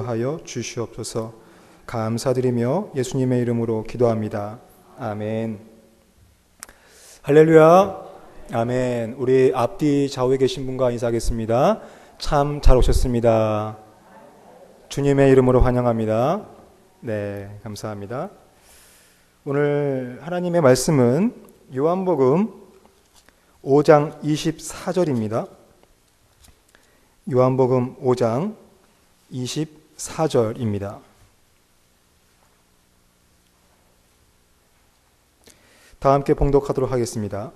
하여 주시옵소서. 감사드리며 예수님의 이름으로 기도합니다. 아멘. 할렐루야. 아멘. 우리 앞뒤 좌우에 계신 분과 인사하겠습니다. 참 잘 오셨습니다. 주님의 이름으로 환영합니다. 네, 감사합니다. 오늘 하나님의 말씀은 요한복음 5장 24절입니다. 요한복음 5장 24절입니다. 다 함께 봉독하도록 하겠습니다.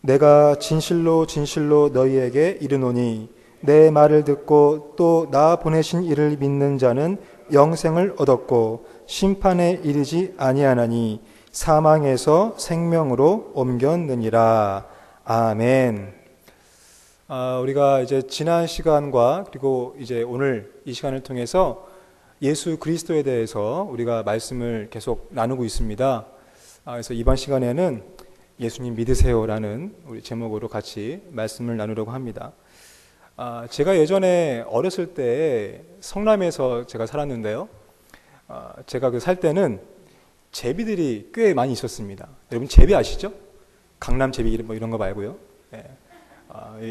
내가 진실로 진실로 너희에게 이르노니 내 말을 듣고 또 나 보내신 이를 믿는 자는 영생을 얻었고 심판에 이르지 아니하나니 사망에서 생명으로 옮겼느니라. 아멘. 우리가 이제 지난 시간과 그리고 이제 오늘 이 시간을 통해서 예수 그리스도에 대해서 우리가 말씀을 계속 나누고 있습니다. 그래서 이번 시간에는 예수님 믿으세요라는 우리 제목으로 같이 말씀을 나누려고 합니다. 제가 예전에 어렸을 때 성남에서 제가 살았는데요. 제가 살 때는 제비들이 꽤 많이 있었습니다. 여러분 제비 아시죠? 강남 제비 뭐 이런 거 말고요. 네.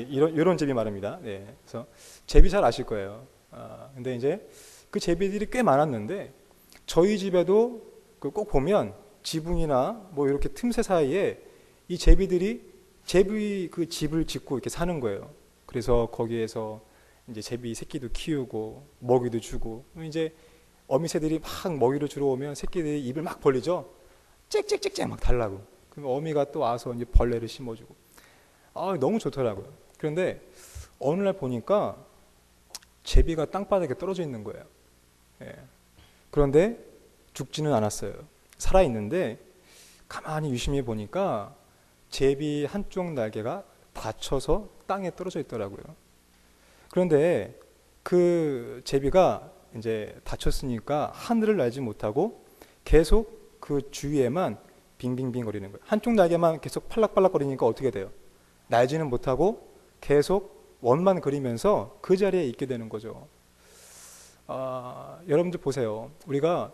이런 제비 말입니다. 네. 그래서 제비 잘 아실 거예요. 근데 이제 그 제비들이 꽤 많았는데 저희 집에도 꼭 보면 지붕이나 뭐 이렇게 틈새 사이에 이 제비들이 제비 그 집을 짓고 이렇게 사는 거예요. 그래서 거기에서 이제 제비 새끼도 키우고 먹이도 주고 이제 어미새들이 막 먹이를 주러 오면 새끼들이 입을 막 벌리죠. 짹짹짹짹 막 달라고. 그럼 어미가 또 와서 이제 벌레를 심어주고. 너무 좋더라고요. 그런데 어느 날 보니까 제비가 땅바닥에 떨어져 있는 거예요. 예. 그런데 죽지는 않았어요. 살아있는데 가만히 유심히 보니까 제비 한쪽 날개가 다쳐서 땅에 떨어져 있더라고요. 그런데 그 제비가 이제 다쳤으니까 하늘을 날지 못하고 계속 그 주위에만 빙빙빙 거리는 거예요. 한쪽 날개만 계속 팔락팔락 거리니까 어떻게 돼요? 날지는 못하고 계속 원만 그리면서 그 자리에 있게 되는 거죠. 여러분들 보세요. 우리가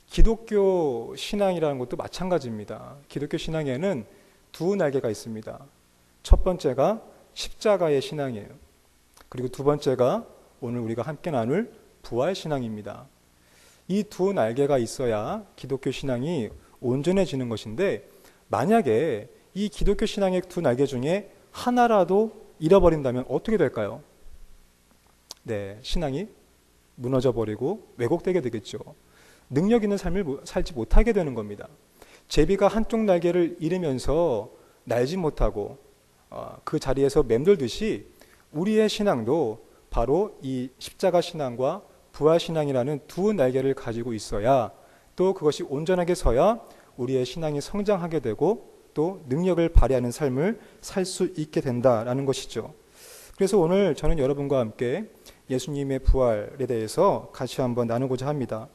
기독교 신앙이라는 것도 마찬가지입니다. 기독교 신앙에는 두 날개가 있습니다. 첫 번째가 십자가의 신앙이에요. 그리고 두 번째가 오늘 우리가 함께 나눌 부활 신앙입니다. 이 두 날개가 있어야 기독교 신앙이 온전해지는 것인데 만약에 이 기독교 신앙의 두 날개 중에 하나라도 잃어버린다면 어떻게 될까요? 네, 신앙이 무너져 버리고 왜곡되게 되겠죠. 능력 있는 삶을 살지 못하게 되는 겁니다. 제비가 한쪽 날개를 잃으면서 날지 못하고 그 자리에서 맴돌듯이 우리의 신앙도 바로 이 십자가 신앙과 부활 신앙이라는 두 날개를 가지고 있어야 또 그것이 온전하게 서야 우리의 신앙이 성장하게 되고 또 능력을 발휘하는 삶을 살 수 있게 된다라는 것이죠. 그래서 오늘 저는 여러분과 함께 예수님의 부활에 대해서 같이 한번 나누고자 합니다.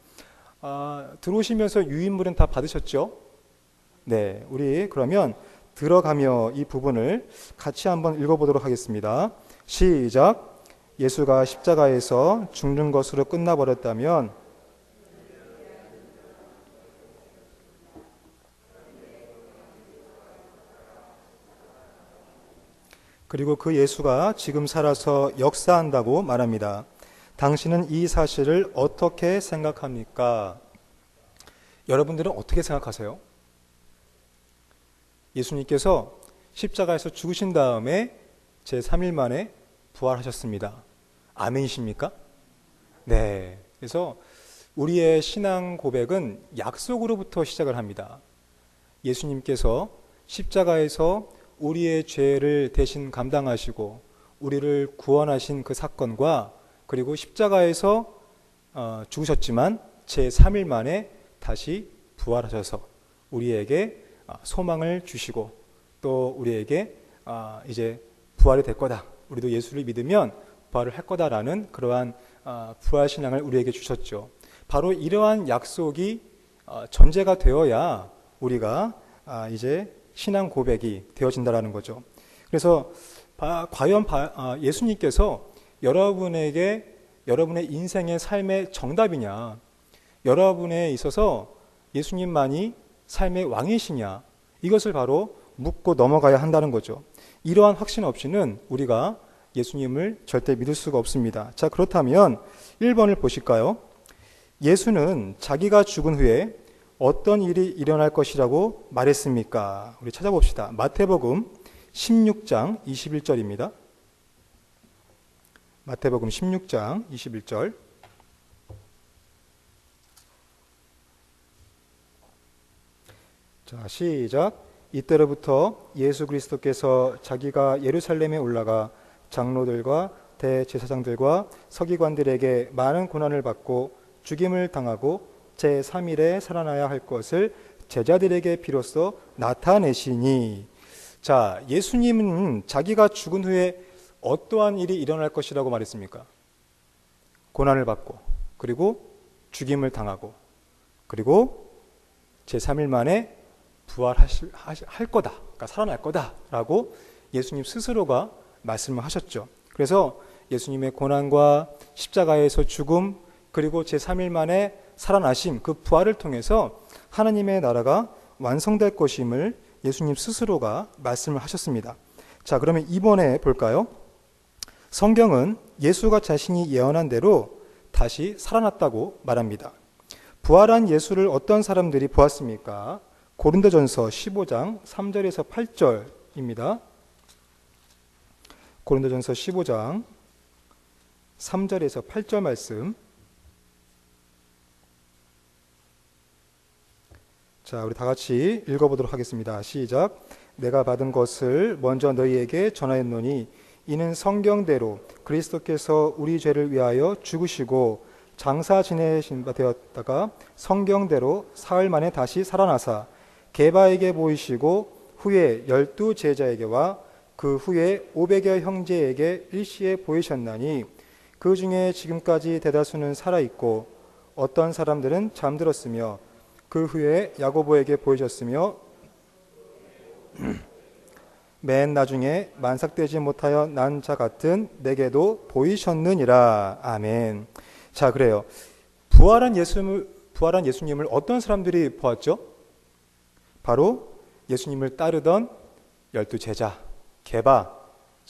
들어오시면서 유인물은 다 받으셨죠? 네, 우리 그러면 들어가며 이 부분을 같이 한번 읽어보도록 하겠습니다. 시작. 예수가 십자가에서 죽는 것으로 끝나버렸다면 그리고 그 예수가 지금 살아서 역사한다고 말합니다. 당신은 이 사실을 어떻게 생각합니까? 여러분들은 어떻게 생각하세요? 예수님께서 십자가에서 죽으신 다음에 제3일 만에 부활하셨습니다. 아멘이십니까? 네. 그래서 우리의 신앙 고백은 약속으로부터 시작을 합니다. 예수님께서 십자가에서 우리의 죄를 대신 감당하시고 우리를 구원하신 그 사건과 그리고 십자가에서 죽으셨지만 제3일 만에 다시 부활하셔서 우리에게 소망을 주시고 또 우리에게 이제 부활이 될 거다. 우리도 예수를 믿으면 부활을 할 거다라는 그러한 부활신앙을 우리에게 주셨죠. 바로 이러한 약속이 전제가 되어야 우리가 이제 신앙 고백이 되어진다라는 거죠. 그래서 과연 예수님께서 여러분에게 여러분의 인생의 삶의 정답이냐? 여러분에 있어서 예수님만이 삶의 왕이시냐? 이것을 바로 묻고 넘어가야 한다는 거죠. 이러한 확신 없이는 우리가 예수님을 절대 믿을 수가 없습니다. 자, 그렇다면 1번을 보실까요? 예수는 자기가 죽은 후에 어떤 일이 일어날 것이라고 말했습니까? 우리 찾아봅시다. 마태복음 16장 21절입니다. 마태복음 16장 21절. 자, 시작. 이때로부터 예수 그리스도께서 자기가 예루살렘에 올라가 장로들과 대제사장들과 서기관들에게 많은 고난을 받고 죽임을 당하고 제3일에 살아나야 할 것을 제자들에게 비로소 나타내시니. 자, 예수님은 자기가 죽은 후에 어떠한 일이 일어날 것이라고 말했습니까? 고난을 받고, 그리고 죽임을 당하고, 그리고 제3일 만에 부활할 거다, 그러니까 살아날 거다라고 예수님 스스로가 말씀을 하셨죠. 그래서 예수님의 고난과 십자가에서 죽음, 그리고 제3일 만에 살아나심, 그 부활을 통해서 하나님의 나라가 완성될 것임을 예수님 스스로가 말씀을 하셨습니다. 자, 그러면 이번에 볼까요? 성경은 예수가 자신이 예언한 대로 다시 살아났다고 말합니다. 부활한 예수를 어떤 사람들이 보았습니까? 고린도전서 15장 3절에서 8절입니다. 고린도전서 15장 3절에서 8절 말씀. 자, 우리 다 같이 읽어보도록 하겠습니다. 시작. 내가 받은 것을 먼저 너희에게 전하였노니 이는 성경대로 그리스도께서 우리 죄를 위하여 죽으시고 장사 지내신 바 되었다가 성경대로 사흘 만에 다시 살아나사 게바에게 보이시고 후에 12 제자에게와 그 후에 500여 형제에게 일시에 보이셨나니 그 중에 지금까지 대다수는 살아있고 어떤 사람들은 잠들었으며 그 후에 야고보에게 보이셨으며 맨 나중에 만삭되지 못하여 난 자 같은 내게도 보이셨느니라. 아멘. 자, 그래요. 부활한 예수님을 어떤 사람들이 보았죠? 바로 예수님을 따르던 12 제자, 게바,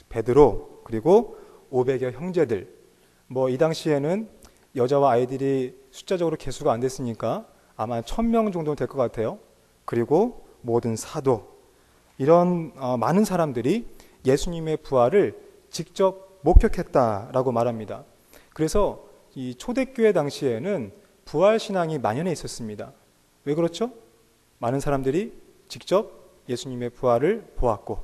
베드로, 그리고 500여 형제들. 이 당시에는 여자와 아이들이 숫자적으로 개수가 안 됐으니까 아마 1000명 정도 될 것 같아요. 그리고 모든 사도, 이런 많은 사람들이 예수님의 부활을 직접 목격했다라고 말합니다. 그래서 이 초대교회 당시에는 부활신앙이 만연해 있었습니다. 왜 그렇죠? 많은 사람들이 직접 예수님의 부활을 보았고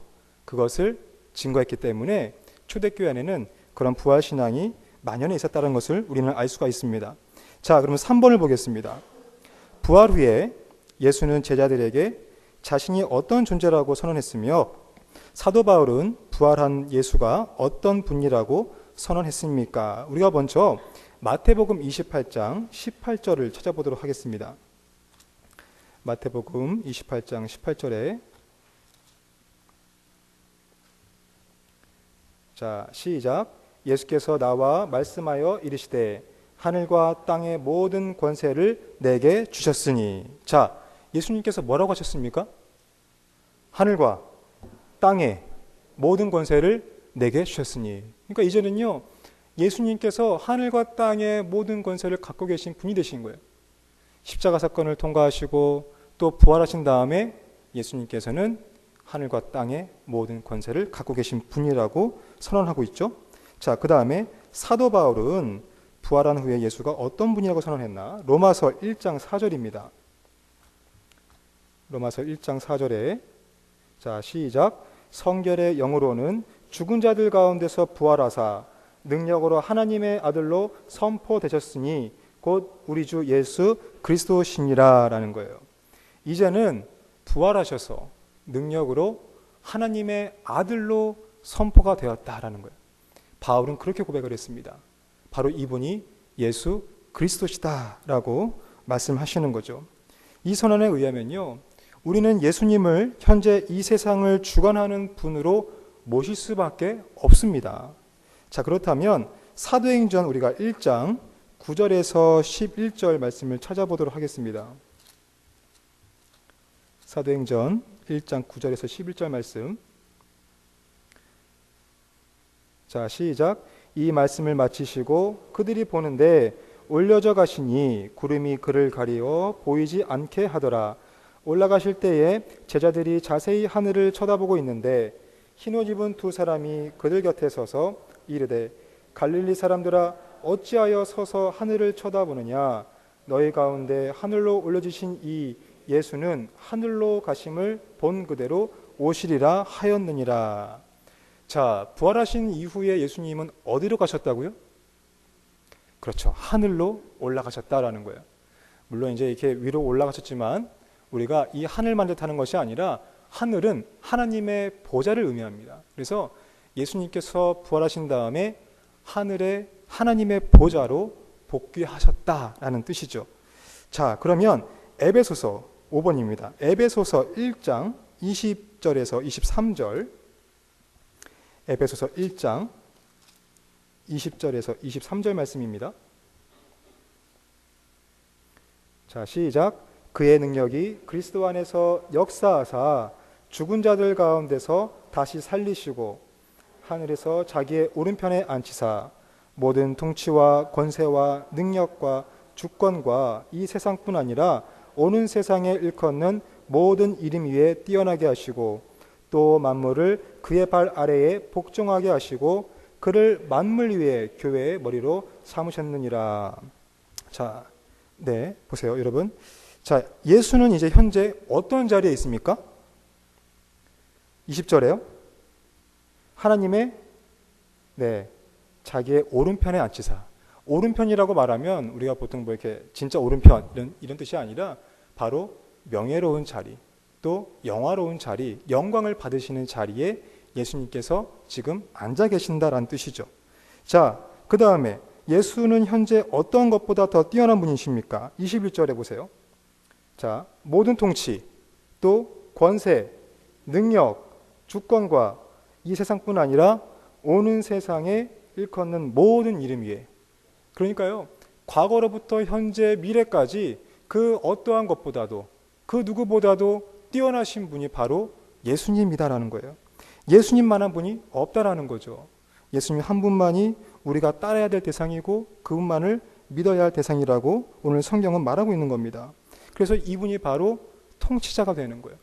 그것을 증거했기 때문에 초대교회 안에는 그런 부활신앙이 만연해 있었다는 것을 우리는 알 수가 있습니다. 자, 그러면 3번을 보겠습니다. 부활 후에 예수는 제자들에게 자신이 어떤 존재라고 선언했으며 사도 바울은 부활한 예수가 어떤 분이라고 선언했습니까? 우리가 먼저 마태복음 28장 18절을 찾아보도록 하겠습니다. 마태복음 28장 18절에 자, 시작. 예수께서 나와 말씀하여 이르시되 하늘과 땅의 모든 권세를 내게 주셨으니. 자, 예수님께서 뭐라고 하셨습니까? 하늘과 땅의 모든 권세를 내게 주셨으니. 그러니까 이제는요, 예수님께서 하늘과 땅의 모든 권세를 갖고 계신 분이 되신 거예요. 십자가 사건을 통과하시고 또 부활하신 다음에 예수님께서는 하늘과 땅의 모든 권세를 갖고 계신 분이라고 선언하고 있죠. 자, 그 다음에 사도 바울은 부활한 후에 예수가 어떤 분이라고 선언했나? 로마서 1장 4절입니다. 로마서 1장 4절에 자, 시작. 성결의 영으로는 죽은 자들 가운데서 부활하사 능력으로 하나님의 아들로 선포되셨으니 곧 우리 주 예수 그리스도시니라 라는 거예요. 이제는 부활하셔서 능력으로 하나님의 아들로 선포가 되었다라는 거예요. 바울은 그렇게 고백을 했습니다. 바로 이분이 예수 그리스도시다라고 말씀하시는 거죠. 이 선언에 의하면요, 우리는 예수님을 현재 이 세상을 주관하는 분으로 모실 수밖에 없습니다. 자, 그렇다면 사도행전 우리가 1장 9절에서 11절 말씀을 찾아보도록 하겠습니다. 사도행전 1장 9절에서 11절 말씀. 자, 시작. 이 말씀을 마치시고 그들이 보는데 올려져 가시니 구름이 그를 가리워 보이지 않게 하더라. 올라가실 때에 제자들이 자세히 하늘을 쳐다보고 있는데 흰옷 입은 두 사람이 그들 곁에 서서 이르되 갈릴리 사람들아 어찌하여 서서 하늘을 쳐다보느냐. 너희 가운데 하늘로 올려지신 이 예수는 하늘로 가심을 본 그대로 오시리라 하였느니라. 자, 부활하신 이후에 예수님은 어디로 가셨다고요? 그렇죠. 하늘로 올라가셨다라는 거예요. 물론 이제 이렇게 위로 올라가셨지만 우리가 이 하늘만 뜻하는 것이 아니라 하늘은 하나님의 보좌를 의미합니다. 그래서 예수님께서 부활하신 다음에 하늘에 하나님의 보좌로 복귀하셨다라는 뜻이죠. 자, 그러면 에베소서 5번입니다. 에베소서 1장 20절에서 23절. 에베소서 1장 20절에서 23절 말씀입니다. 자, 시작. 그의 능력이 그리스도 안에서 역사하사 죽은 자들 가운데서 다시 살리시고 하늘에서 자기의 오른편에 앉히사 모든 통치와 권세와 능력과 주권과 이 세상뿐 아니라 오는 세상에 일컫는 모든 이름 위에 뛰어나게 하시고 또 만물을 그의 발 아래에 복종하게 하시고 그를 만물 위에 교회의 머리로 삼으셨느니라. 자, 네, 보세요, 여러분. 자, 예수는 이제 현재 어떤 자리에 있습니까? 20절에요. 하나님의 자기의 오른편에 앉히사. 오른편이라고 말하면 우리가 보통 뭐 이렇게 진짜 오른편 이런 뜻이 아니라 바로 명예로운 자리, 또 영화로운 자리, 영광을 받으시는 자리에 예수님께서 지금 앉아 계신다라는 뜻이죠. 자, 그 다음에 예수는 현재 어떤 것보다 더 뛰어난 분이십니까? 21절에 보세요. 자, 모든 통치, 또 권세, 능력, 주권과 이 세상뿐 아니라 오는 세상에 일컫는 모든 이름 위에. 그러니까요, 과거로부터 현재 미래까지 그 어떠한 것보다도 그 누구보다도 뛰어나신 분이 바로 예수님이다라는 거예요. 예수님만한 분이 없다라는 거죠. 예수님 한 분만이 우리가 따라야 될 대상이고 그분만을 믿어야 할 대상이라고 오늘 성경은 말하고 있는 겁니다. 그래서 이분이 바로 통치자가 되는 거예요.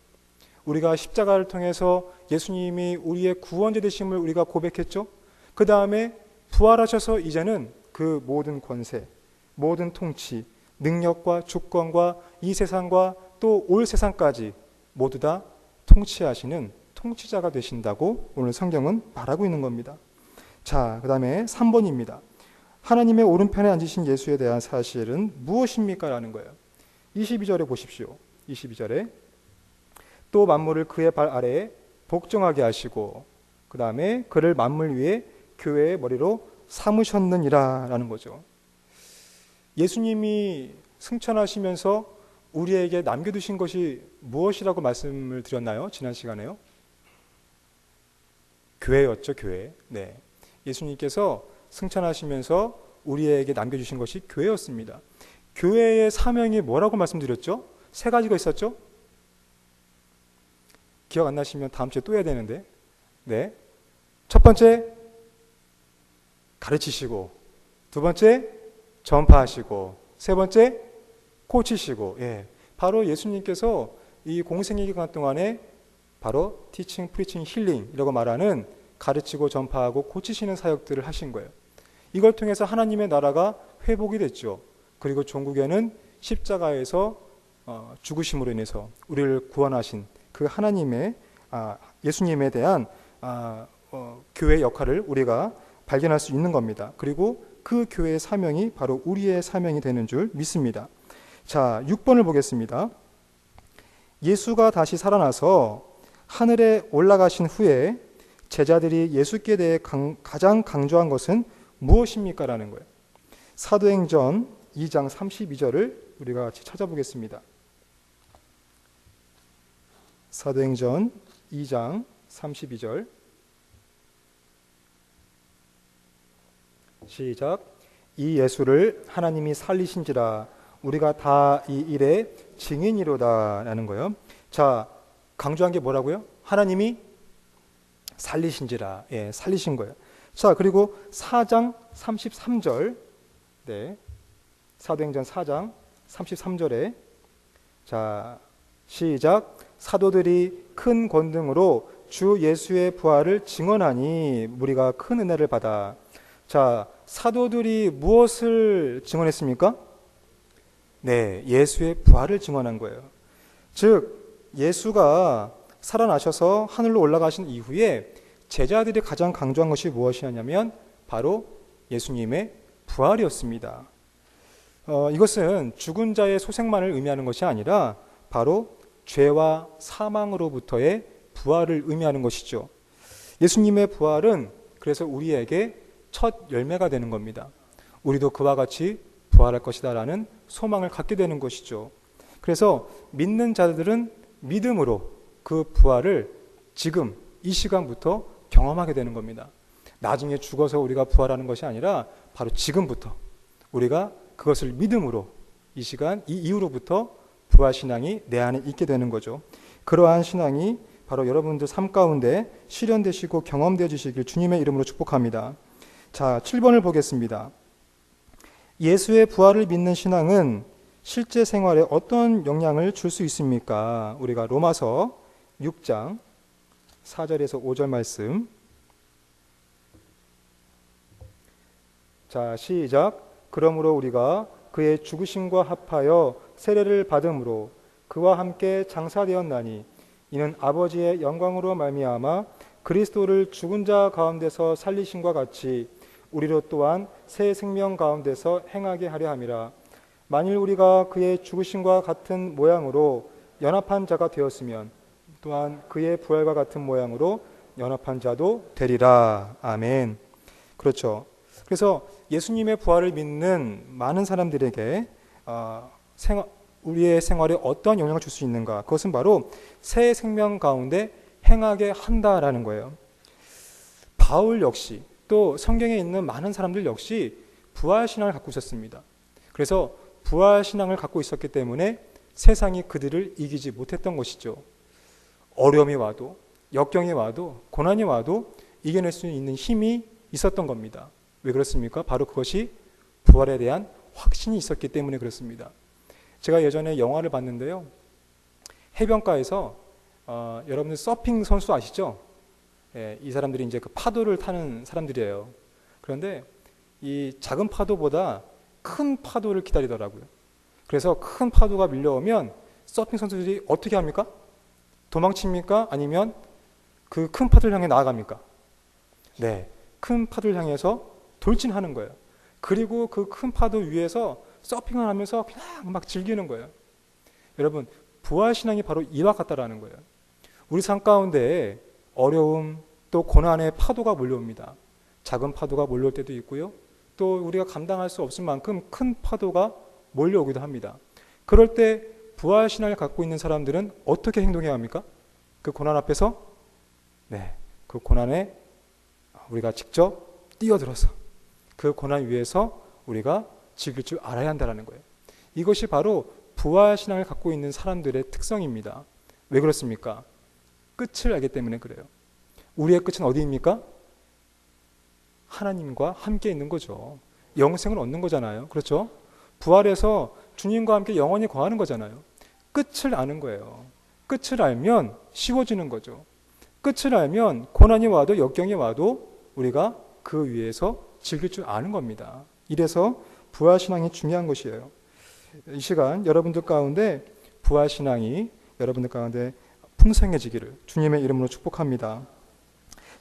우리가 십자가를 통해서 예수님이 우리의 구원자 되심을 우리가 고백했죠. 그 다음에 부활하셔서 이제는 그 모든 권세, 모든 통치, 능력과 주권과 이 세상과 또 올 세상까지 모두 다 통치하시는 통치자가 되신다고 오늘 성경은 말하고 있는 겁니다. 자, 그 다음에 3번입니다. 하나님의 오른편에 앉으신 예수에 대한 사실은 무엇입니까? 라는 거예요. 22절에 보십시오. 22절에 또 만물을 그의 발 아래에 복종하게 하시고 그 다음에 그를 만물 위에 교회의 머리로 삼으셨느니라 라는 거죠. 예수님이 승천하시면서 우리에게 남겨두신 것이 무엇이라고 말씀을 드렸나요? 지난 시간에요. 교회였죠, 교회. 네. 예수님께서 승천하시면서 우리에게 남겨주신 것이 교회였습니다. 교회의 사명이 뭐라고 말씀드렸죠? 3가지가 있었죠? 기억 안 나시면 다음 주에 또 해야 되는데. 네. 첫 번째, 가르치시고, 두 번째, 전파하시고, 세 번째, 고치시고. 예. 바로 예수님께서 이 공생의 기간 동안에 바로 티칭, 프리칭, 힐링이라고 말하는 가르치고 전파하고 고치시는 사역들을 하신 거예요. 이걸 통해서 하나님의 나라가 회복이 됐죠. 그리고 종국에는 십자가에서 죽으심으로 인해서 우리를 구원하신 그 하나님의 예수님에 대한 교회의 역할을 우리가 발견할 수 있는 겁니다. 그리고 그 교회의 사명이 바로 우리의 사명이 되는 줄 믿습니다. 자, 6번을 보겠습니다. 예수가 다시 살아나서 하늘에 올라가신 후에 제자들이 예수께 대해 가장 강조한 것은 무엇입니까? 라는 거예요. 사도행전 2장 32절을 우리가 같이 찾아보겠습니다. 사도행전 2장 32절. 시작. 이 예수를 하나님이 살리신지라 우리가 다 이 일의 증인이로다 라는 거예요. 자, 강조한 게 뭐라고요? 하나님이 살리신지라. 예, 살리신 거예요. 자, 그리고 4장 33절. 네. 사도행전 4장 33절에 자, 시작. 사도들이 큰 권능으로 주 예수의 부활을 증언하니 무리가 큰 은혜를 받아. 자, 사도들이 무엇을 증언했습니까? 네, 예수의 부활을 증언한 거예요. 즉, 예수가 살아나셔서 하늘로 올라가신 이후에 제자들이 가장 강조한 것이 무엇이냐면 바로 예수님의 부활이었습니다. 이것은 죽은 자의 소생만을 의미하는 것이 아니라 바로 죄와 사망으로부터의 부활을 의미하는 것이죠. 예수님의 부활은 그래서 우리에게 첫 열매가 되는 겁니다. 우리도 그와 같이 부활할 것이다 라는 소망을 갖게 되는 것이죠. 그래서 믿는 자들은 믿음으로 그 부활을 지금 이 시간부터 경험하게 되는 겁니다. 나중에 죽어서 우리가 부활하는 것이 아니라 바로 지금부터 우리가 그것을 믿음으로 이 시간, 이 이후로부터 부활신앙이 내 안에 있게 되는 거죠. 그러한 신앙이 바로 여러분들 삶 가운데 실현되시고 경험되어지시길 주님의 이름으로 축복합니다. 자, 7번을 보겠습니다. 예수의 부활을 믿는 신앙은 실제 생활에 어떤 영향을 줄 수 있습니까? 우리가 로마서 6장 4절에서 5절 말씀. 자, 시작. 그러므로 우리가 그의 죽으심과 합하여 세례를 받음으로 그와 함께 장사되었나니 이는 아버지의 영광으로 말미암아 그리스도를 죽은 자 가운데서 살리심과 같이 우리로 또한 새 생명 가운데서 행하게 하려 함이라. 만일 우리가 그의 죽으심과 같은 모양으로 연합한 자가 되었으면 또한 그의 부활과 같은 모양으로 연합한 자도 되리라. 아멘. 그렇죠. 그래서 예수님의 부활을 믿는 많은 사람들에게 우리의 생활에 어떤 영향을 줄 수 있는가? 그것은 바로 새 생명 가운데 행하게 한다라는 거예요. 바울 역시 또 성경에 있는 많은 사람들 역시 부활신앙을 갖고 있었습니다. 그래서 부활신앙을 갖고 있었기 때문에 세상이 그들을 이기지 못했던 것이죠. 어려움이 와도 역경이 와도 고난이 와도 이겨낼 수 있는 힘이 있었던 겁니다. 왜 그렇습니까? 바로 그것이 부활에 대한 확신이 있었기 때문에 그렇습니다. 제가 예전에 영화를 봤는데요. 해변가에서 여러분들 서핑 선수 아시죠? 예, 이 사람들이 이제 그 파도를 타는 사람들이에요. 그런데 이 작은 파도보다 큰 파도를 기다리더라고요. 그래서 큰 파도가 밀려오면 서핑 선수들이 어떻게 합니까? 도망칩니까? 아니면 그 큰 파도를 향해 나아갑니까? 네, 큰 파도를 향해서 돌진하는 거예요. 그리고 그 큰 파도 위에서 서핑을 하면서 그냥 막 즐기는 거예요. 여러분, 부활신앙이 바로 이와 같다라는 거예요. 우리 삶 가운데 어려움 또 고난의 파도가 몰려옵니다. 작은 파도가 몰려올 때도 있고요. 또 우리가 감당할 수 없을 만큼 큰 파도가 몰려오기도 합니다. 그럴 때 부활신앙을 갖고 있는 사람들은 어떻게 행동해야 합니까? 그 고난 앞에서 네, 그 고난에 우리가 직접 뛰어들어서 그 고난 위에서 우리가 즐길 줄 알아야 한다는 거예요. 이것이 바로 부활신앙을 갖고 있는 사람들의 특성입니다. 왜 그렇습니까? 끝을 알기 때문에 그래요. 우리의 끝은 어디입니까? 하나님과 함께 있는 거죠. 영생을 얻는 거잖아요. 그렇죠? 부활해서 주님과 함께 영원히 거하는 거잖아요. 끝을 아는 거예요. 끝을 알면 쉬워지는 거죠. 끝을 알면 고난이 와도 역경이 와도 우리가 그 위에서 즐길 줄 아는 겁니다. 이래서 부활신앙이 중요한 것이에요. 이 시간 여러분들 가운데 부활신앙이 여러분들 가운데 풍성해지기를 주님의 이름으로 축복합니다.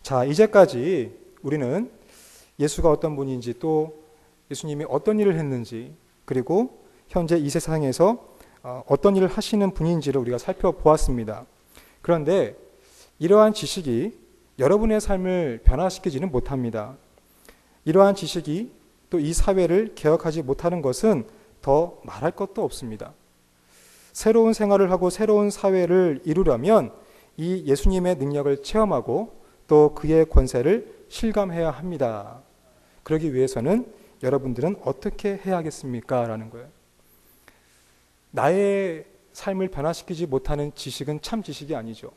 자, 이제까지 우리는 예수가 어떤 분인지 또 예수님이 어떤 일을 했는지 그리고 현재 이 세상에서 어떤 일을 하시는 분인지를 우리가 살펴보았습니다. 그런데 이러한 지식이 여러분의 삶을 변화시키지는 못합니다. 이러한 지식이 또 이 사회를 개혁하지 못하는 것은 더 말할 것도 없습니다. 새로운 생활을 하고 새로운 사회를 이루려면 이 예수님의 능력을 체험하고 또 그의 권세를 실감해야 합니다. 그러기 위해서는 여러분들은 어떻게 해야겠습니까? 라는 거예요. 나의 삶을 변화시키지 못하는 지식은 참 지식이 아니죠.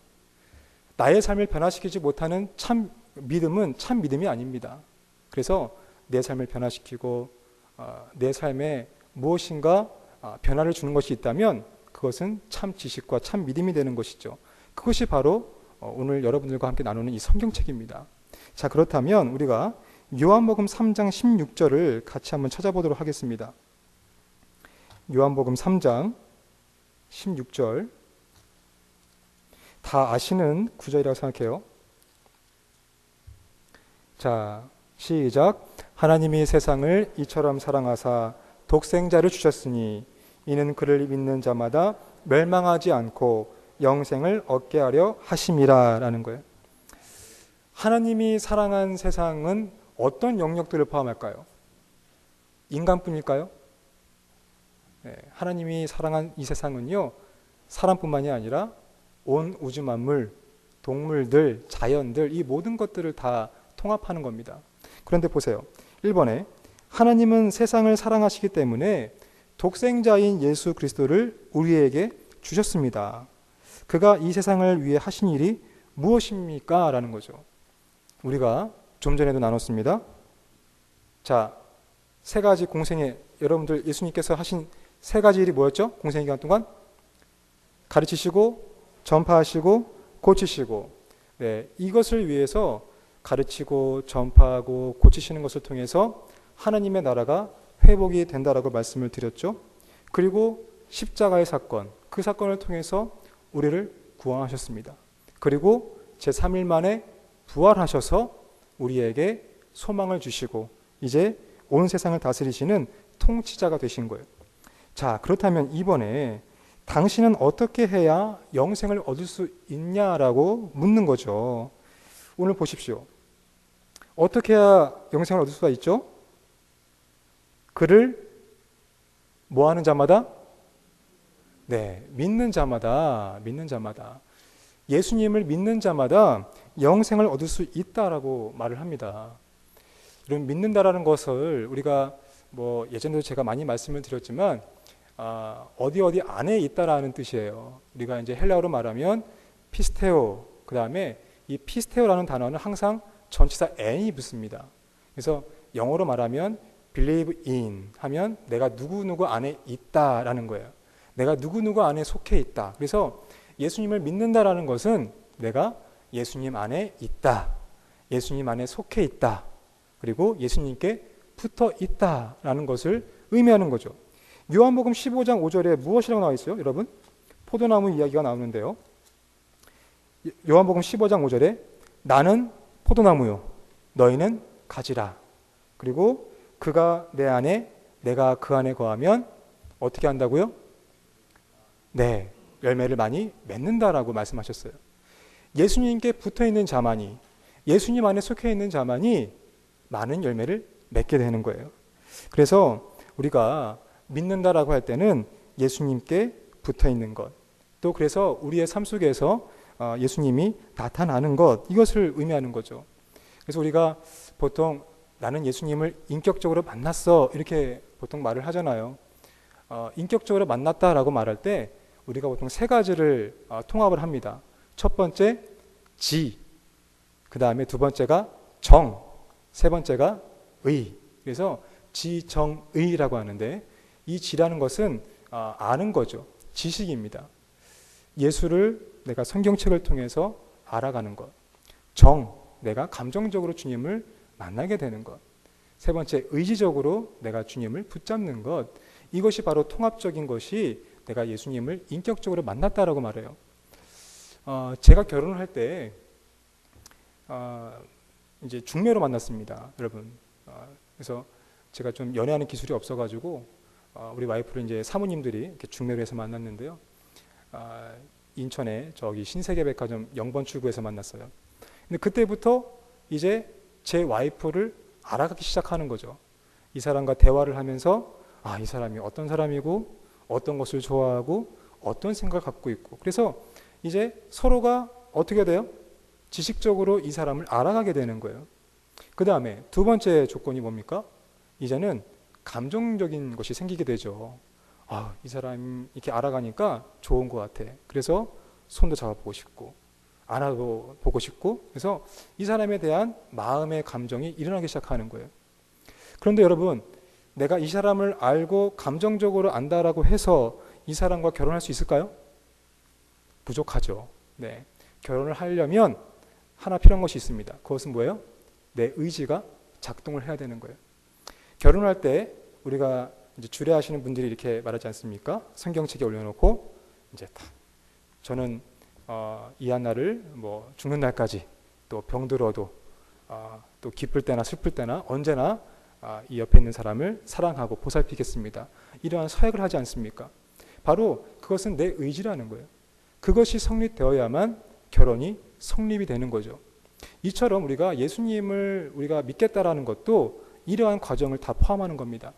나의 삶을 변화시키지 못하는 참 믿음은 참 믿음이 아닙니다. 그래서 내 삶을 변화시키고 내 삶에 무엇인가 변화를 주는 것이 있다면 그것은 참 지식과 참 믿음이 되는 것이죠. 그것이 바로 오늘 여러분들과 함께 나누는 이 성경책입니다. 자, 그렇다면 우리가 요한복음 3장 16절을 같이 한번 찾아보도록 하겠습니다. 요한복음 3장 16절, 다 아시는 구절이라고 생각해요. 자, 시작. 하나님이 세상을 이처럼 사랑하사 독생자를 주셨으니 이는 그를 믿는 자마다 멸망하지 않고 영생을 얻게 하려 하심이라 라는 거예요. 하나님이 사랑한 세상은 어떤 영역들을 포함할까요? 인간뿐일까요? 네, 하나님이 사랑한 이 세상은요, 사람뿐만이 아니라 온 우주 만물, 동물들, 자연들, 이 모든 것들을 다 통합하는 겁니다. 그런데 보세요. 1번에 하나님은 세상을 사랑하시기 때문에 독생자인 예수 그리스도를 우리에게 주셨습니다. 그가 이 세상을 위해 하신 일이 무엇입니까? 라는 거죠. 우리가 좀 전에도 나눴습니다. 자, 세 가지 공생애, 여러분들 예수님께서 하신 세 가지 일이 뭐였죠? 공생애 기간 동안 가르치시고 전파하시고 고치시고, 네, 이것을 위해서 가르치고 전파하고 고치시는 것을 통해서 하나님의 나라가 회복이 된다라고 말씀을 드렸죠. 그리고 십자가의 사건, 그 사건을 통해서 우리를 구원하셨습니다. 그리고 제3일 만에 부활하셔서 우리에게 소망을 주시고 이제 온 세상을 다스리시는 통치자가 되신 거예요. 자, 그렇다면 이번에 당신은 어떻게 해야 영생을 얻을 수 있냐라고 묻는 거죠. 오늘 보십시오. 어떻게 해야 영생을 얻을 수가 있죠? 그를 뭐 하는 자마다? 네, 믿는 자마다, 믿는 자마다. 예수님을 믿는 자마다 영생을 얻을 수 있다라고 말을 합니다. 이런 믿는다라는 것을 우리가 뭐 예전에도 제가 많이 말씀을 드렸지만 어디 안에 있다라는 뜻이에요. 우리가 이제 헬라어로 말하면 피스테오, 그 다음에 이 피스테오라는 단어는 항상 전치사 n이 붙습니다. 그래서 영어로 말하면 believe in 하면 내가 누구누구 안에 있다라는 거예요. 내가 누구누구 안에 속해 있다. 그래서 예수님을 믿는다라는 것은 내가 예수님 안에 있다. 예수님 안에 속해 있다. 그리고 예수님께 붙어 있다라는 것을 의미하는 거죠. 요한복음 15장 5절에 무엇이라고 나와 있어요? 여러분, 포도나무 이야기가 나오는데요. 요한복음 15장 5절에 나는 포도나무요, 너희는 가지라. 그리고 그가 내 안에, 내가 그 안에 거하면 어떻게 한다고요? 네, 열매를 많이 맺는다라고 말씀하셨어요. 예수님께 붙어있는 자만이, 예수님 안에 속해 있는 자만이 많은 열매를 맺게 되는 거예요. 그래서 우리가 믿는다라고 할 때는 예수님께 붙어있는 것, 또 그래서 우리의 삶 속에서 예수님이 나타나는 것, 이것을 의미하는 거죠. 그래서 우리가 보통 나는 예수님을 인격적으로 만났어, 이렇게 보통 말을 하잖아요. 인격적으로 만났다라고 말할 때 우리가 보통 세 가지를 통합을 합니다. 첫 번째 지, 그 다음에 두 번째가 정, 세 번째가 의. 그래서 지정의라고 하는데 이 지라는 것은 아는 거죠. 지식입니다. 예수를 내가 성경책을 통해서 알아가는 것. 정, 내가 감정적으로 주님을 만나게 되는 것. 세 번째, 의지적으로 내가 주님을 붙잡는 것. 이것이 바로 통합적인 것이 내가 예수님을 인격적으로 만났다라고 말해요. 제가 결혼을 할 때 이제 중매로 만났습니다, 여러분. 그래서 제가 좀 연애하는 기술이 없어가지고 우리 와이프를 이제 사모님들이 이렇게 중매로 해서 만났는데요. 인천에 저기 신세계백화점 0번 출구에서 만났어요. 근데 그때부터 이제 제 와이프를 알아가기 시작하는 거죠. 이 사람과 대화를 하면서 이 사람이 어떤 사람이고 어떤 것을 좋아하고 어떤 생각을 갖고 있고, 그래서 이제 서로가 어떻게 돼요? 지식적으로 이 사람을 알아가게 되는 거예요. 그 다음에 두 번째 조건이 뭡니까? 이제는 감정적인 것이 생기게 되죠. 아, 이 사람 이렇게 알아가니까 좋은 것 같아. 그래서 손도 잡아보고 싶고 안아보고 싶고, 그래서 이 사람에 대한 마음의 감정이 일어나기 시작하는 거예요. 그런데 여러분, 내가 이 사람을 알고 감정적으로 안다라고 해서 이 사람과 결혼할 수 있을까요? 부족하죠. 네. 결혼을 하려면 하나 필요한 것이 있습니다. 그것은 뭐예요? 내 의지가 작동을 해야 되는 거예요. 결혼할 때 우리가 이제 주례하시는 분들이 이렇게 말하지 않습니까? 성경책에 올려놓고 이제 다 저는 이 하나를 뭐 죽는 날까지, 또 병들어도 또 기쁠 때나 슬플 때나 언제나 이 옆에 있는 사람을 사랑하고 보살피겠습니다. 이러한 서약을 하지 않습니까? 바로 그것은 내 의지라는 거예요. 그것이 성립되어야만 결혼이 성립이 되는 거죠. 이처럼 우리가 예수님을 우리가 믿겠다라는 것도 이러한 과정을 다 포함하는 겁니다.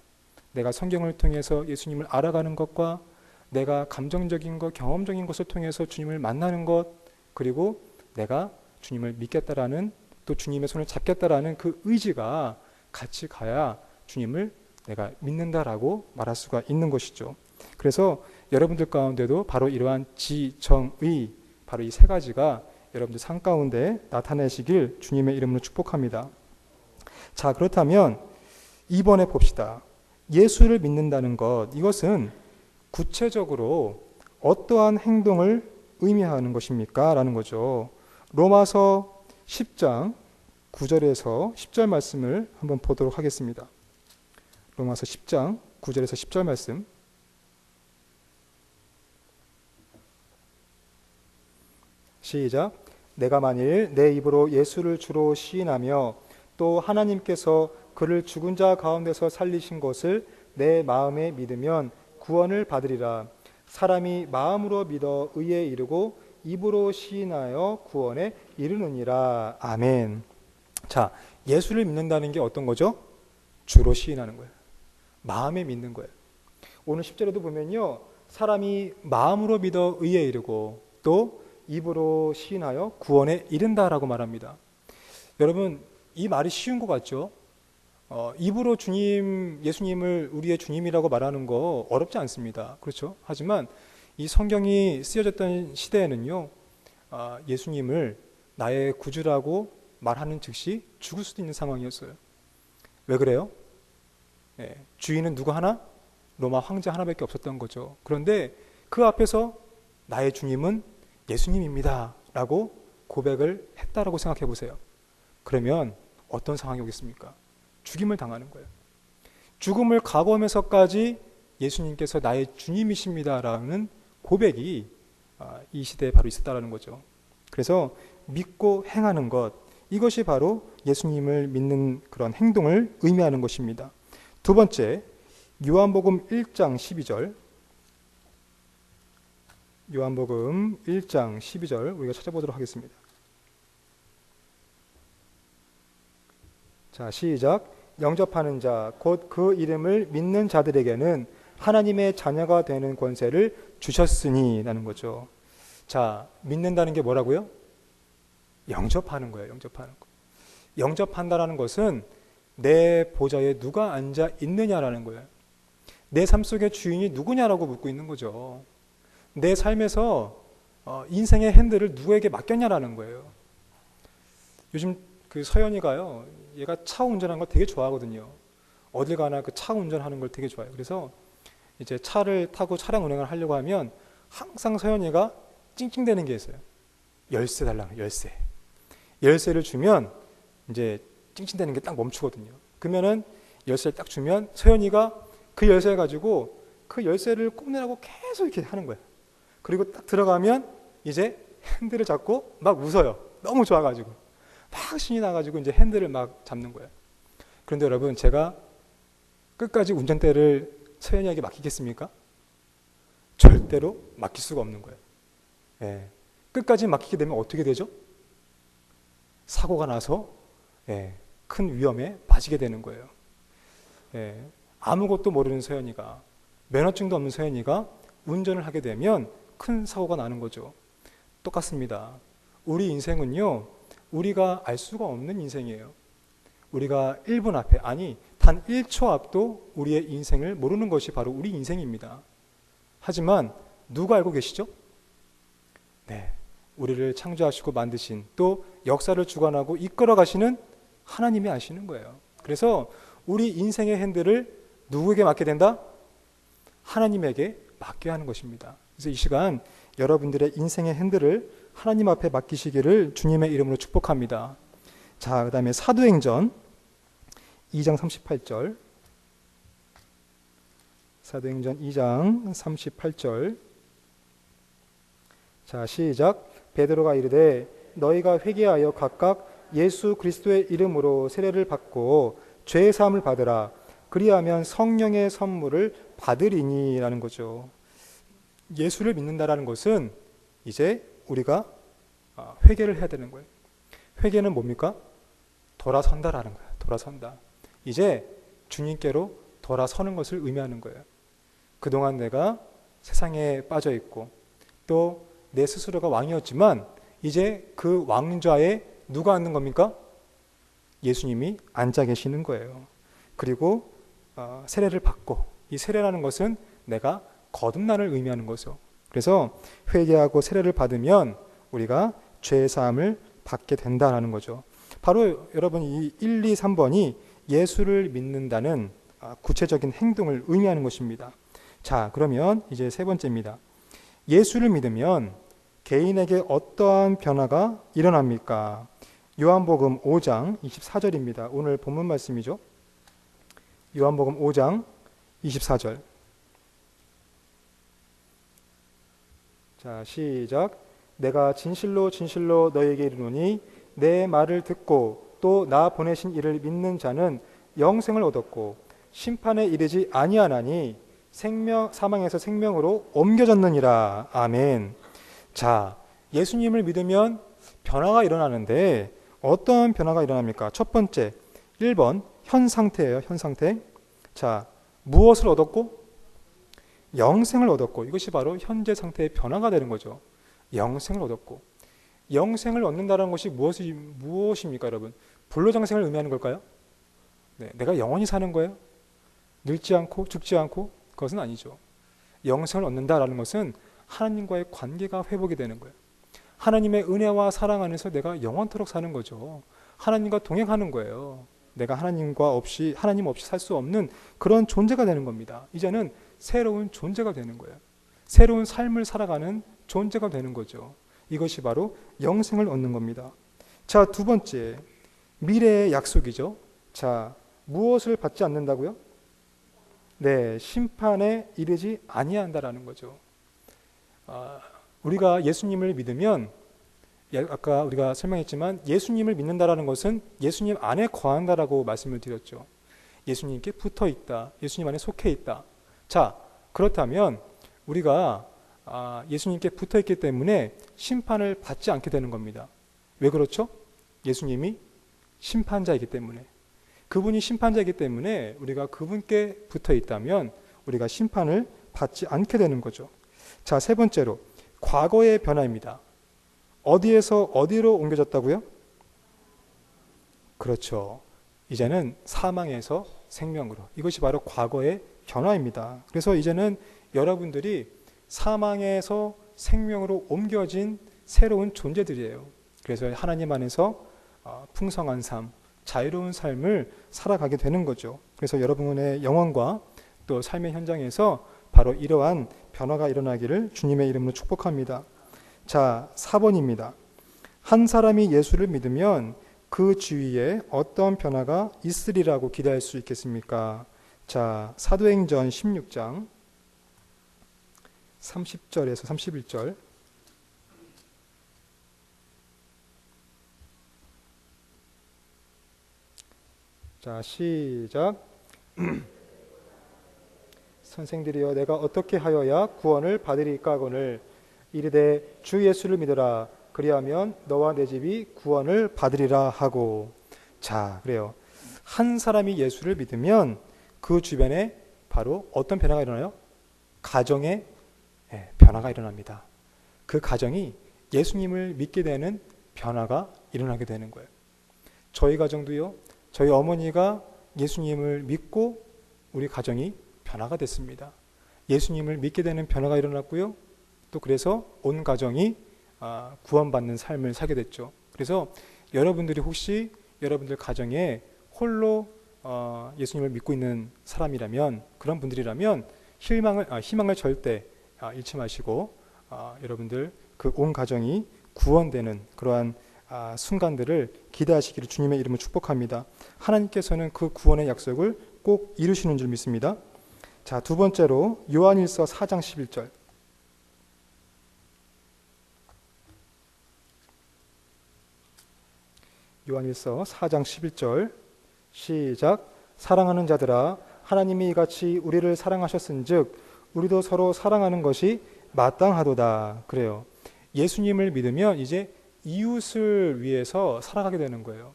내가 성경을 통해서 예수님을 알아가는 것과 내가 감정적인 것, 경험적인 것을 통해서 주님을 만나는 것, 그리고 내가 주님을 믿겠다라는, 또 주님의 손을 잡겠다라는 그 의지가 같이 가야 주님을 내가 믿는다라고 말할 수가 있는 것이죠. 그래서 여러분들 가운데도 바로 이러한 지정의, 바로 이 세 가지가 여러분들 삶 가운데 나타내시길 주님의 이름으로 축복합니다. 자, 그렇다면 이번에 봅시다. 예수를 믿는다는 것, 이것은 구체적으로 어떠한 행동을 의미하는 것입니까? 라는 거죠. 로마서 10장 9절에서 10절 말씀을 한번 보도록 하겠습니다. 로마서 10장 9절에서 10절 말씀. 시작. 내가 만일 내 입으로 예수를 주로 시인하며 또 하나님께서 그를 죽은 자 가운데서 살리신 것을 내 마음에 믿으면 구원을 받으리라. 사람이 마음으로 믿어 의에 이르고 입으로 시인하여 구원에 이르느니라. 아멘. 자, 예수를 믿는다는 게 어떤 거죠? 주로 시인하는 거예요. 마음에 믿는 거예요. 오늘 10절에도 보면요, 사람이 마음으로 믿어 의에 이르고 또 입으로 시인하여 구원에 이른다라고 말합니다. 여러분, 이 말이 쉬운 것 같죠? 입으로 예수님을 우리의 주님이라고 말하는 거 어렵지 않습니다. 그렇죠? 하지만 이 성경이 쓰여졌던 시대에는요, 예수님을 나의 구주라고 말하는 즉시 죽을 수도 있는 상황이었어요. 왜 그래요? 주인은 누구 하나? 로마 황제 하나밖에 없었던 거죠. 그런데 그 앞에서 나의 주님은 예수님입니다 라고 고백을 했다라고 생각해 보세요. 그러면 어떤 상황이 오겠습니까? 죽임을 당하는 거예요. 죽음을 각오하면서까지 예수님께서 나의 주님이십니다라는 고백이 이 시대에 바로 있었다라는 거죠. 그래서 믿고 행하는 것, 이것이 바로 예수님을 믿는 그런 행동을 의미하는 것입니다. 두 번째, 요한복음 1장 12절. 요한복음 1장 12절 우리가 찾아보도록 하겠습니다. 자, 시작. 영접하는 자, 곧 그 이름을 믿는 자들에게는 하나님의 자녀가 되는 권세를 주셨으니 라는 거죠. 자, 믿는다는 게 뭐라고요? 영접하는 거예요. 영접하는 거. 영접한다라는 것은 내 보좌에 누가 앉아 있느냐라는 거예요. 내 삶 속의 주인이 누구냐라고 묻고 있는 거죠. 내 삶에서 인생의 핸들을 누구에게 맡겼냐라는 거예요. 요즘 그 서연이가요, 얘가 차 운전하는 걸 되게 좋아하거든요. 어딜 가나 그 차 운전하는 걸 되게 좋아해요. 그래서 이제 차를 타고 차량 운행을 하려고 하면 항상 서연이가 찡찡대는 게 있어요. 열쇠 달라고, 열쇠. 열쇠를 주면 이제 찡찡대는 게 딱 멈추거든요. 그러면은 열쇠를 딱 주면 서연이가 그 열쇠 가지고 그 열쇠를 꼽느라고 계속 이렇게 하는 거예요. 그리고 딱 들어가면 이제 핸들을 잡고 막 웃어요. 너무 좋아가지고. 막 신이 나가지고 이제 핸들을 막 잡는 거예요. 그런데 여러분, 제가 끝까지 운전대를 서연이에게 맡기겠습니까? 절대로 맡길 수가 없는 거예요. 예. 끝까지 맡기게 되면 어떻게 되죠? 사고가 나서 큰 위험에 빠지게 되는 거예요. 아무것도 모르는 서연이가, 면허증도 없는 서연이가 운전을 하게 되면 큰 사고가 나는 거죠. 똑같습니다. 우리 인생은요, 우리가 알 수가 없는 인생이에요. 우리가 1분 앞에, 아니 단 1초 앞도 우리의 인생을 모르는 것이 바로 우리 인생입니다. 하지만 누가 알고 계시죠? 네, 우리를 창조하시고 만드신, 또 역사를 주관하고 이끌어 가시는 하나님이 아시는 거예요. 그래서 우리 인생의 핸들을 누구에게 맡게 된다? 하나님에게 맡겨야 하는 것입니다. 그래서 이 시간 여러분들의 인생의 핸들을 하나님 앞에 맡기시기를 주님의 이름으로 축복합니다. 자, 그 다음에 사도행전 2장 38절. 사도행전 2장 38절. 자, 시작. 베드로가 이르되 너희가 회개하여 각각 예수 그리스도의 이름으로 세례를 받고 죄 사함을 받으라. 그리하면 성령의 선물을 받으리니라는 거죠. 예수를 믿는다라는 것은 이제 우리가 회개를 해야 되는 거예요. 회개는 뭡니까? 돌아선다라는 거예요. 돌아선다. 이제 주님께로 돌아서는 것을 의미하는 거예요. 그동안 내가 세상에 빠져 있고 또 내 스스로가 왕이었지만 이제 그 왕좌에 누가 앉는 겁니까? 예수님이 앉아 계시는 거예요. 그리고 세례를 받고, 이 세례라는 것은 내가 거듭남을 의미하는 거죠. 그래서 회개하고 세례를 받으면 우리가 죄 사함을 받게 된다는 거죠. 바로 여러분 이 1, 2, 3번이 예수를 믿는다는 구체적인 행동을 의미하는 것입니다. 자, 그러면 이제 세 번째입니다. 예수를 믿으면 개인에게 어떠한 변화가 일어납니까? 요한복음 5장 24절입니다. 오늘 본문 말씀이죠. 요한복음 5장 24절. 자, 시작. 내가 진실로 진실로 너에게 이르노니 내 말을 듣고 또 나 보내신 이를 믿는 자는 영생을 얻었고 심판에 이르지 아니하나니 사망에서 생명으로 옮겨졌느니라. 아멘. 자, 예수님을 믿으면 변화가 일어나는데 어떤 변화가 일어납니까? 첫 번째, 1번 현 상태예요. 현 상태. 자, 무엇을 얻었고? 영생을 얻었고, 이것이 바로 현재 상태의 변화가 되는 거죠. 영생을 얻었고, 영생을 얻는다는 것이 무엇입니까, 여러분? 불로장생을 의미하는 걸까요? 네, 내가 영원히 사는 거예요? 늙지 않고 죽지 않고? 그것은 아니죠. 영생을 얻는다라는 것은 하나님과의 관계가 회복이 되는 거예요. 하나님의 은혜와 사랑 안에서 내가 영원토록 사는 거죠. 하나님과 동행하는 거예요. 내가 하나님 없이 살 수 없는 그런 존재가 되는 겁니다. 이제는 새로운 존재가 되는 거예요. 새로운 삶을 살아가는 존재가 되는 거죠. 이것이 바로 영생을 얻는 겁니다. 자, 두 번째, 미래의 약속이죠. 자, 무엇을 받지 않는다고요? 네, 심판에 이르지 아니한다라는 거죠. 우리가 예수님을 믿으면, 아까 우리가 설명했지만 예수님을 믿는다라는 것은 예수님 안에 거한다라고 말씀을 드렸죠. 예수님께 붙어 있다. 예수님 안에 속해 있다. 자, 그렇다면 우리가 예수님께 붙어 있기 때문에 심판을 받지 않게 되는 겁니다. 왜 그렇죠? 예수님이 심판자이기 때문에. 그분이 심판자이기 때문에 우리가 그분께 붙어 있다면 우리가 심판을 받지 않게 되는 거죠. 자, 세 번째로 과거의 변화입니다. 어디에서 어디로 옮겨졌다고요? 그렇죠. 이제는 사망에서 생명으로. 이것이 바로 과거의 변화입니다. 그래서 이제는 여러분들이 사망에서 생명으로 옮겨진 새로운 존재들이에요. 그래서 하나님 안에서 풍성한 삶, 자유로운 삶을 살아가게 되는 거죠. 그래서 여러분의 영혼과 또 삶의 현장에서 바로 이러한 변화가 일어나기를 주님의 이름으로 축복합니다. 자, 4번입니다. 한 사람이 예수를 믿으면 그 주위에 어떤 변화가 있으리라고 기대할 수 있겠습니까? 자, 사도행전 16장 30절에서 31절. 자, 시작. 선생들이여, 내가 어떻게 하여야 구원을 받으리까 하거늘 이르되 주 예수를 믿으라. 그리하면 너와 내 집이 구원을 받으리라 하고. 자, 그래요. 한 사람이 예수를 믿으면 그 주변에 바로 어떤 변화가 일어나요? 가정의 변화가 일어납니다. 그 가정이 예수님을 믿게 되는 변화가 일어나게 되는 거예요. 저희 가정도요, 저희 어머니가 예수님을 믿고 우리 가정이 변화가 됐습니다. 예수님을 믿게 되는 변화가 일어났고요. 또 그래서 온 가정이 구원받는 삶을 살게 됐죠. 그래서 여러분들이 혹시 여러분들 가정에 홀로 예수님을 믿고 있는 사람이라면, 그런 분들이라면 희망을 절대 잃지 마시고 여러분들 그 온 가정이 구원되는 그러한 순간들을 기대하시기를 주님의 이름으로 축복합니다. 하나님께서는 그 구원의 약속을 꼭 이루시는 줄 믿습니다. 자, 두 번째로 요한일서 4장 11절. 요한일서 4장 11절 시작. 사랑하는 자들아, 하나님이 이같이 우리를 사랑하셨은즉 우리도 서로 사랑하는 것이 마땅하도다. 그래요. 예수님을 믿으면 이제 이웃을 위해서 살아가게 되는 거예요.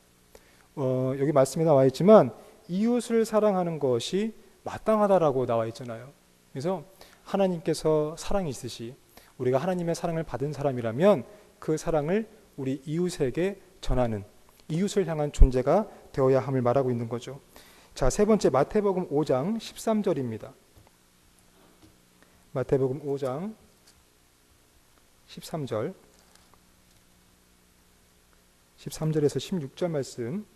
여기 말씀에 나와 있지만 이웃을 사랑하는 것이 마땅하다라고 나와 있잖아요. 그래서 하나님께서 사랑이시듯이 우리가 하나님의 사랑을 받은 사람이라면 그 사랑을 우리 이웃에게 전하는, 이웃을 향한 존재가 되어야 함을 말하고 있는 거죠. 자, 세 번째 마태복음 5장 13절입니다. 마태복음 5장 13절 13절에서 16절 말씀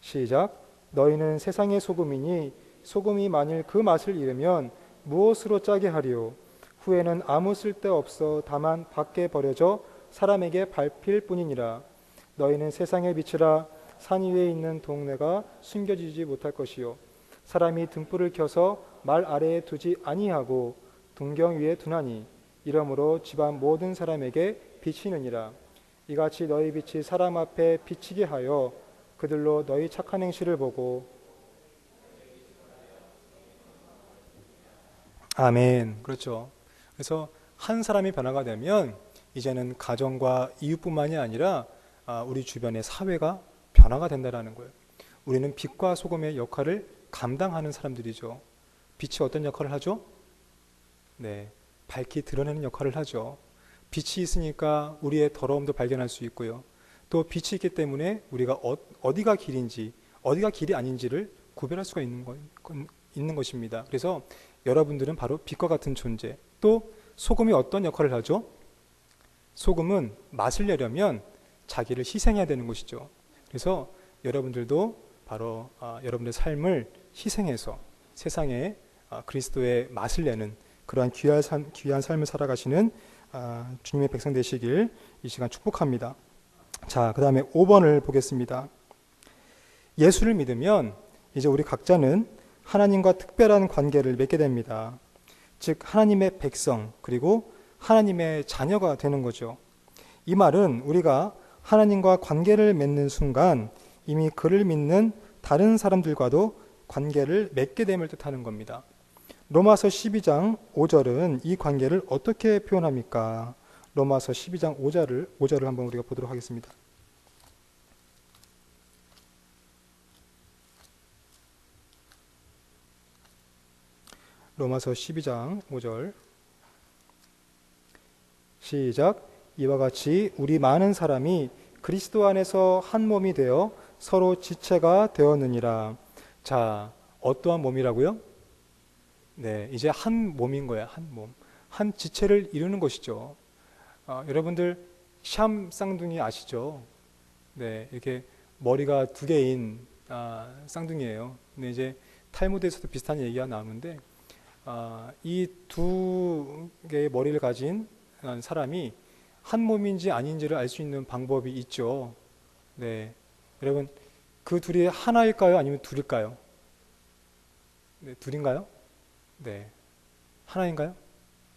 시작. 너희는 세상의 소금이니 소금이 만일 그 맛을 잃으면 무엇으로 짜게 하리요? 후에는 아무 쓸데없어 다만 밖에 버려져 사람에게 밟힐 뿐이니라. 너희는 세상의 빛이라. 산 위에 있는 동네가 숨겨지지 못할 것이요 사람이 등불을 켜서 말 아래에 두지 아니하고 동경 위에 두나니 이러므로 집안 모든 사람에게 비치느니라. 이같이 너희 빛이 사람 앞에 비치게 하여 그들로 너희 착한 행실을 보고. 아멘. 그렇죠. 그래서 한 사람이 변화가 되면 이제는 가정과 이웃뿐만이 아니라 우리 주변의 사회가 변화가 된다는 거예요. 우리는 빛과 소금의 역할을 감당하는 사람들이죠. 빛이 어떤 역할을 하죠? 네, 밝히 드러내는 역할을 하죠. 빛이 있으니까 우리의 더러움도 발견할 수 있고요. 또 빛이 있기 때문에 우리가 어디가 길인지 어디가 길이 아닌지를 구별할 수가 있는 것입니다. 그래서 여러분들은 바로 빛과 같은 존재. 또 소금이 어떤 역할을 하죠? 소금은 맛을 내려면 자기를 희생해야 되는 것이죠. 그래서 여러분들도 바로 여러분의 삶을 희생해서 세상에 그리스도의 맛을 내는 그러한 귀한 삶을 살아가시는 주님의 백성 되시길 이 시간 축복합니다. 자, 그 다음에 5번을 보겠습니다. 예수를 믿으면 이제 우리 각자는 하나님과 특별한 관계를 맺게 됩니다. 즉 하나님의 백성 그리고 하나님의 자녀가 되는 거죠. 이 말은 우리가 하나님과 관계를 맺는 순간 이미 그를 믿는 다른 사람들과도 관계를 맺게 됨을 뜻하는 겁니다. 로마서 12장 5절은 이 관계를 어떻게 표현합니까? 로마서 12장 5절을 한번 우리가 보도록 하겠습니다. 로마서 12장 5절 시작. 이와 같이 우리 많은 사람이 그리스도 안에서 한 몸이 되어 서로 지체가 되었느니라. 자, 어떠한 몸이라고요? 네, 이제 한 몸인 거야. 한 몸. 한 지체를 이루는 것이죠. 여러분들 샴 쌍둥이 아시죠? 네, 이렇게 머리가 두 개인 쌍둥이에요. 근데 이제 탈무드에서도 비슷한 얘기가 나오는데 이 두 개의 머리를 가진 사람이 한 몸인지 아닌지를 알 수 있는 방법이 있죠. 네, 여러분 그 둘이 하나일까요? 아니면 둘일까요? 네, 둘인가요? 네, 하나인가요?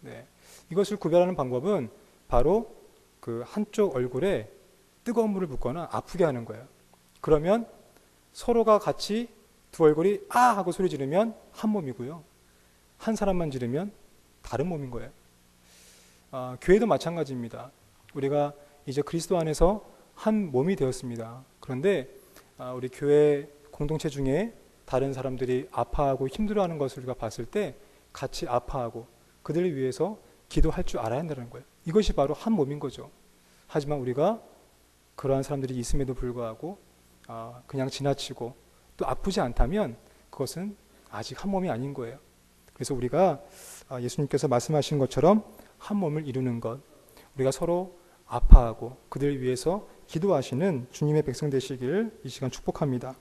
네, 이것을 구별하는 방법은 바로 그 한쪽 얼굴에 뜨거운 물을 붓거나 아프게 하는 거예요. 그러면 서로가 같이 두 얼굴이 아 하고 소리 지르면 한 몸이고요. 한 사람만 지르면 다른 몸인 거예요. 교회도 마찬가지입니다. 우리가 이제 그리스도 안에서 한 몸이 되었습니다. 그런데 우리 교회 공동체 중에 다른 사람들이 아파하고 힘들어하는 것을 우리가 봤을 때 같이 아파하고 그들을 위해서 기도할 줄 알아야 한다는 거예요. 이것이 바로 한 몸인 거죠. 하지만 우리가 그러한 사람들이 있음에도 불구하고 그냥 지나치고 또 아프지 않다면 그것은 아직 한 몸이 아닌 거예요. 그래서 우리가 예수님께서 말씀하신 것처럼 한 몸을 이루는 것, 우리가 서로 아파하고 그들을 위해서 기도하시는 주님의 백성 되시길 이 시간 축복합니다.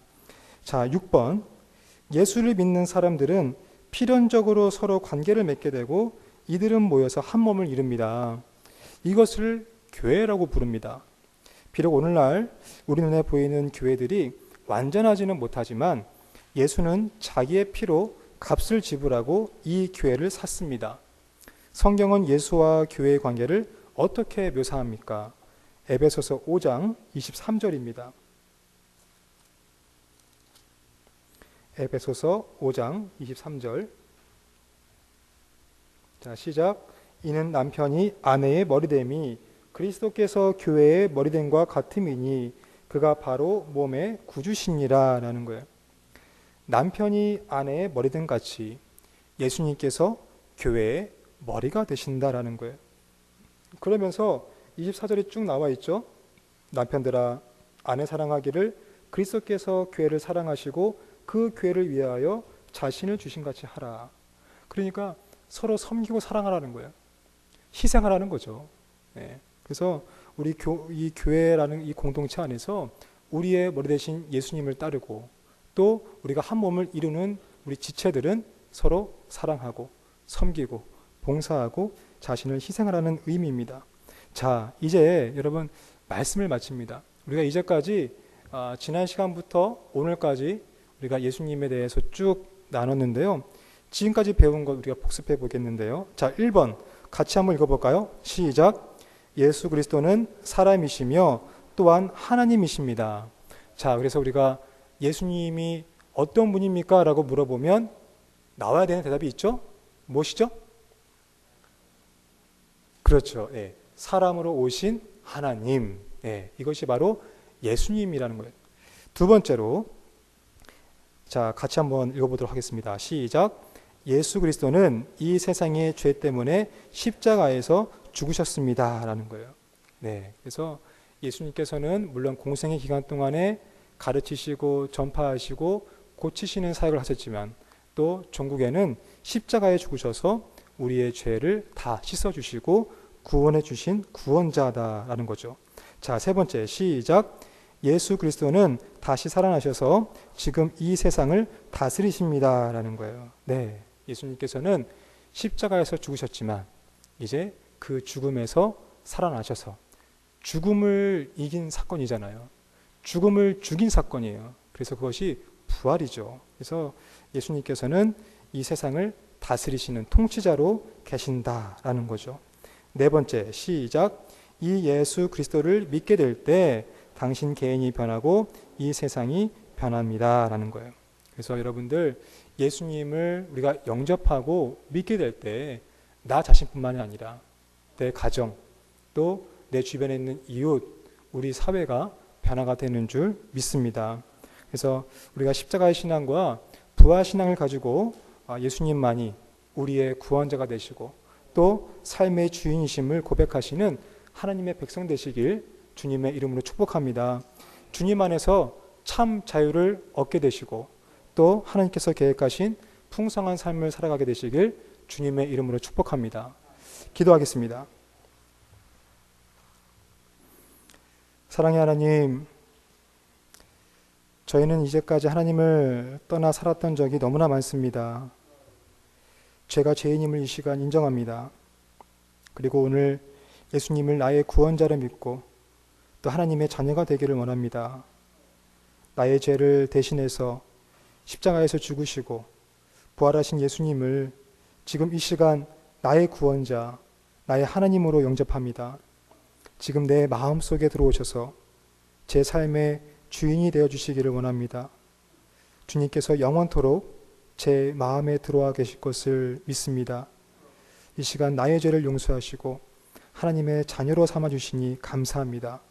자, 6번. 예수를 믿는 사람들은 필연적으로 서로 관계를 맺게 되고 이들은 모여서 한 몸을 이룹니다. 이것을 교회라고 부릅니다. 비록 오늘날 우리 눈에 보이는 교회들이 완전하지는 못하지만 예수는 자기의 피로 값을 지불하고 이 교회를 샀습니다. 성경은 예수와 교회의 관계를 어떻게 묘사합니까? 에베소서 5장 23절입니다. 에베소서 5장 23절. 자, 시작. 이는 남편이 아내의 머리됨이 그리스도께서 교회의 머리됨과 같음이니 그가 바로 몸의 구주시니라 라는 거예요. 남편이 아내의 머리됨 같이 예수님께서 교회의 머리가 되신다라는 거예요. 그러면서 24절이 쭉 나와 있죠. 남편들아 아내 사랑하기를 그리스도께서 교회를 사랑하시고 그 교회를 위하여 자신을 주신 같이 하라. 그러니까 서로 섬기고 사랑하라는 거예요. 희생하라는 거죠. 네. 그래서 우리 이 교회라는 이 공동체 안에서 우리의 머리 대신 예수님을 따르고 또 우리가 한 몸을 이루는 우리 지체들은 서로 사랑하고 섬기고 봉사하고 자신을 희생하라는 의미입니다. 자, 이제 여러분 말씀을 마칩니다. 우리가 이제까지 지난 시간부터 오늘까지 우리가 예수님에 대해서 쭉 나눴는데요. 지금까지 배운 것 우리가 복습해 보겠는데요. 자, 1번 같이 한번 읽어볼까요? 시작. 예수 그리스도는 사람이시며 또한 하나님이십니다. 자, 그래서 우리가 예수님이 어떤 분입니까? 라고 물어보면 나와야 되는 대답이 있죠? 무엇이죠? 그렇죠. 예. 사람으로 오신 하나님. 예. 이것이 바로 예수님이라는 거예요. 두 번째로, 자, 같이 한번 읽어보도록 하겠습니다. 시작. 예수 그리스도는 이 세상의 죄 때문에 십자가에서 죽으셨습니다. 라는 거예요. 네. 그래서 예수님께서는 물론 공생의 기간 동안에 가르치시고 전파하시고 고치시는 사역을 하셨지만 또 종국에는 십자가에 죽으셔서 우리의 죄를 다 씻어주시고 구원해 주신 구원자다라는 거죠. 자, 세 번째 시작. 예수 그리스도는 다시 살아나셔서 지금 이 세상을 다스리십니다. 라는 거예요. 네, 예수님께서는 십자가에서 죽으셨지만 이제 그 죽음에서 살아나셔서 죽음을 이긴 사건이잖아요. 죽음을 죽인 사건이에요. 그래서 그것이 부활이죠. 그래서 예수님께서는 이 세상을 다스리시는 통치자로 계신다라는 거죠. 네 번째 시작. 이 예수 그리스도를 믿게 될 때 당신 개인이 변하고 이 세상이 변합니다 라는 거예요. 그래서 여러분들 예수님을 우리가 영접하고 믿게 될 때 나 자신뿐만이 아니라 내 가정 또 내 주변에 있는 이웃 우리 사회가 변화가 되는 줄 믿습니다. 그래서 우리가 십자가의 신앙과 부활 신앙을 가지고 예수님만이 우리의 구원자가 되시고 또 삶의 주인이심을 고백하시는 하나님의 백성 되시길 주님의 이름으로 축복합니다. 주님 안에서 참 자유를 얻게 되시고 또 하나님께서 계획하신 풍성한 삶을 살아가게 되시길 주님의 이름으로 축복합니다. 기도하겠습니다. 사랑의 하나님, 저희는 이제까지 하나님을 떠나 살았던 적이 너무나 많습니다. 죄가 죄인임을 이 시간 인정합니다. 그리고 오늘 예수님을 나의 구원자로 믿고 또 하나님의 자녀가 되기를 원합니다. 나의 죄를 대신해서 십자가에서 죽으시고 부활하신 예수님을 지금 이 시간 나의 구원자, 나의 하나님으로 영접합니다. 지금 내 마음속에 들어오셔서 제 삶의 주인이 되어주시기를 원합니다. 주님께서 영원토록 제 마음에 들어와 계실 것을 믿습니다. 이 시간 나의 죄를 용서하시고 하나님의 자녀로 삼아주시니 감사합니다.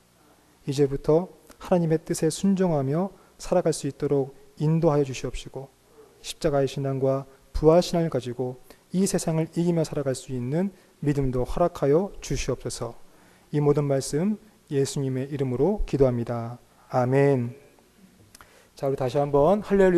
이제부터 하나님의 뜻에 순종하며 살아갈 수 있도록 인도하여 주시옵시고 십자가의 신앙과 부활 신앙을 가지고 이 세상을 이기며 살아갈 수 있는 믿음도 허락하여 주시옵소서. 이 모든 말씀 예수님의 이름으로 기도합니다. 아멘. 자, 우리 다시 한번 할렐루야.